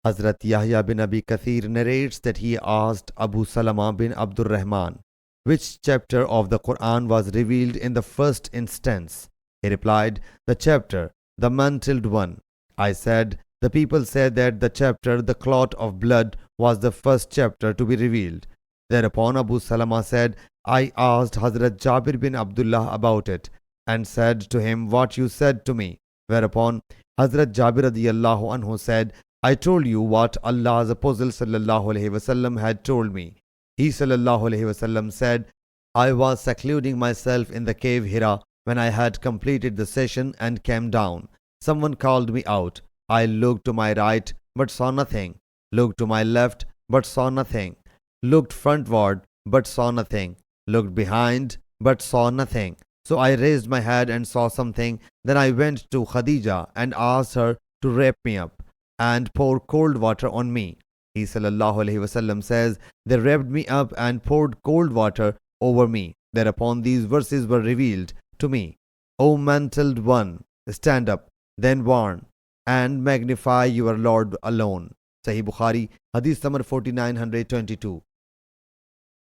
Hazrat Yahya bin Abi Kathir narrates that he asked Abu Salama bin Abdul Rahman which chapter of the Quran was revealed in the first instance. He replied, the chapter, the mantled one. I said, the people said that the chapter, the clot of blood, was the first chapter to be revealed. Thereupon Abu Salama said, I asked Hazrat Jabir bin Abdullah about it and said to him what you said to me. Whereupon Hazrat Jabir radiyallahu anhu said, I told you what Allah's Apostle sallallahu alaihi wasallam had told me. He sallallahu alaihi wasallam said, I was secluding myself in the cave Hira when I had completed the session and came down. Someone called me out. I looked to my right but saw nothing, looked to my left but saw nothing, looked frontward but saw nothing, looked behind but saw nothing. So I raised my head and saw something. Then I went to Khadija and asked her to wrap me up and pour cold water on me. He sallallahu alaihi wasallam says, they wrapped me up and poured cold water over me. Thereupon these verses were revealed to me. O mantled one, stand up, then warn and magnify your Lord alone. Sahih Bukhari, Hadith number 4922.